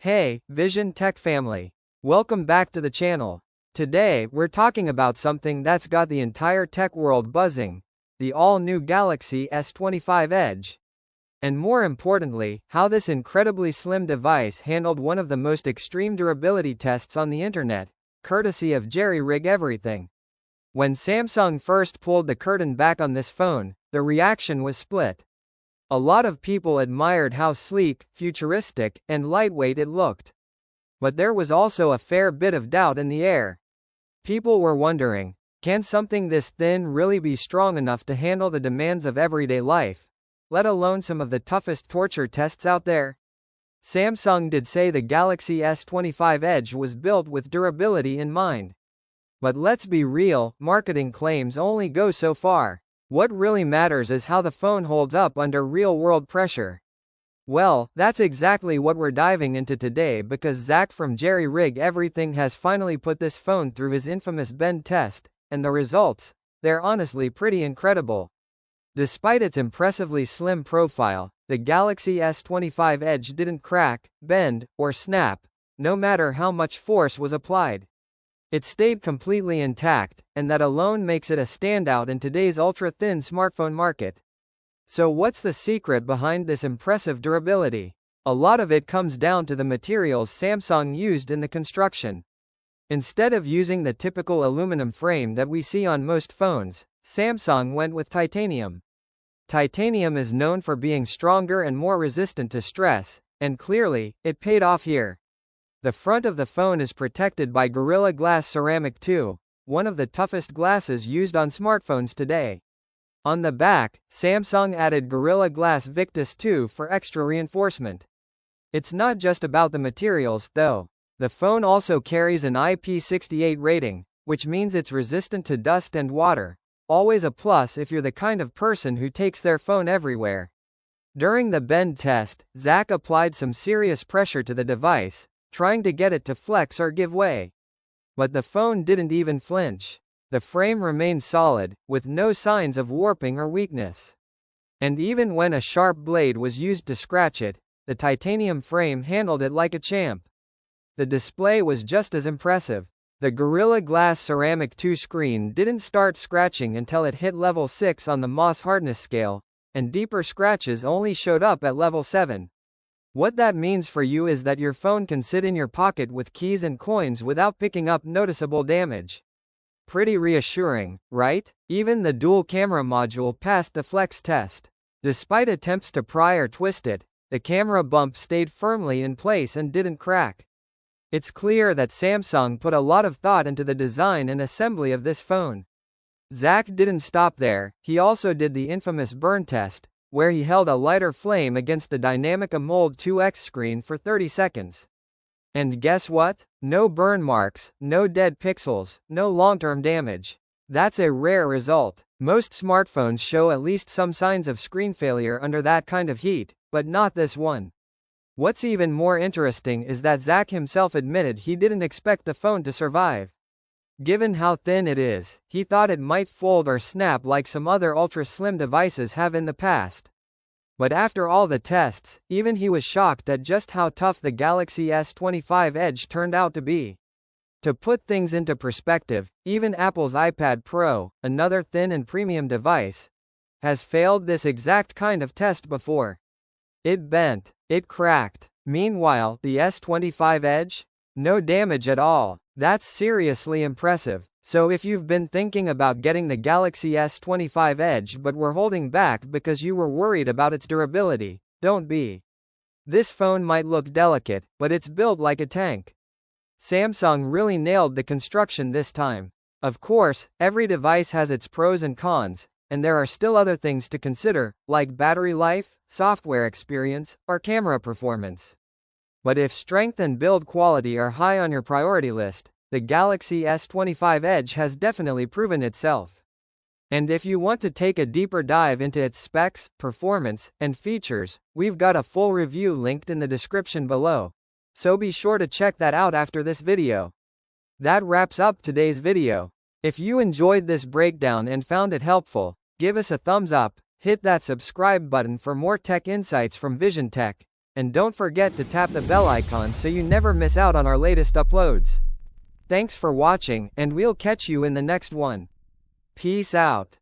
Hey, VisionTech family. Welcome back to the channel. Today, we're talking about something that's got the entire tech world buzzing, the all-new Galaxy S25 Edge. And more importantly, how this incredibly slim device handled one of the most extreme durability tests on the internet, courtesy of JerryRigEverything. When Samsung first pulled the curtain back on this phone, the reaction was split. A lot of people admired how sleek, futuristic, and lightweight it looked. But there was also a fair bit of doubt in the air. People were wondering, can something this thin really be strong enough to handle the demands of everyday life, let alone some of the toughest torture tests out there? Samsung did say the Galaxy S25 Edge was built with durability in mind. But let's be real, marketing claims only go so far. What really matters is how the phone holds up under real-world pressure. Well, that's exactly what we're diving into today because Zach from JerryRigEverything has finally put this phone through his infamous bend test, and the results, they're honestly pretty incredible. Despite its impressively slim profile, the Galaxy S25 Edge didn't crack, bend, or snap, no matter how much force was applied. It stayed completely intact, and that alone makes it a standout in today's ultra-thin smartphone market. So what's the secret behind this impressive durability? A lot of it comes down to the materials Samsung used in the construction. Instead of using the typical aluminum frame that we see on most phones, Samsung went with titanium. Titanium is known for being stronger and more resistant to stress, and clearly, it paid off here. The front of the phone is protected by Gorilla Glass Ceramic 2, one of the toughest glasses used on smartphones today. On the back, Samsung added Gorilla Glass Victus 2 for extra reinforcement. It's not just about the materials, though. The phone also carries an IP68 rating, which means it's resistant to dust and water, always a plus if you're the kind of person who takes their phone everywhere. During the bend test, Zach applied some serious pressure to the device, trying to get it to flex or give way. But the phone didn't even flinch. The frame remained solid, with no signs of warping or weakness. And even when a sharp blade was used to scratch it, the titanium frame handled it like a champ. The display was just as impressive. The Gorilla Glass Ceramic 2 screen didn't start scratching until it hit level 6 on the Moss hardness scale, and deeper scratches only showed up at level 7. What that means for you is that your phone can sit in your pocket with keys and coins without picking up noticeable damage. Pretty reassuring, right? Even the dual camera module passed the flex test. Despite attempts to pry or twist it, the camera bump stayed firmly in place and didn't crack. It's clear that Samsung put a lot of thought into the design and assembly of this phone. Zach didn't stop there, he also did the infamous burn test, where he held a lighter flame against the Dynamic AMOLED 2X screen for 30 seconds. And guess what? No burn marks, no dead pixels, no long-term damage. That's a rare result. Most smartphones show at least some signs of screen failure under that kind of heat, but not this one. What's even more interesting is that Zach himself admitted he didn't expect the phone to survive. Given how thin it is, he thought it might fold or snap like some other ultra-slim devices have in the past. But after all the tests, even he was shocked at just how tough the Galaxy S25 Edge turned out to be. To put things into perspective, even Apple's iPad Pro, another thin and premium device, has failed this exact kind of test before. It bent, it cracked. Meanwhile, the S25 Edge? No damage at all. That's seriously impressive. So if you've been thinking about getting the Galaxy S25 Edge but were holding back because you were worried about its durability, don't be. This phone might look delicate, but it's built like a tank. Samsung really nailed the construction this time. Of course, every device has its pros and cons, and there are still other things to consider, like battery life, software experience, or camera performance. But if strength and build quality are high on your priority list, the Galaxy S25 Edge has definitely proven itself. And if you want to take a deeper dive into its specs, performance, and features, we've got a full review linked in the description below. So be sure to check that out after this video. That wraps up today's video. If you enjoyed this breakdown and found it helpful, give us a thumbs up, hit that subscribe button for more tech insights from VisionTech, And don't forget to tap the bell icon so you never miss out on our latest uploads. Thanks for watching, and we'll catch you in the next one. Peace out.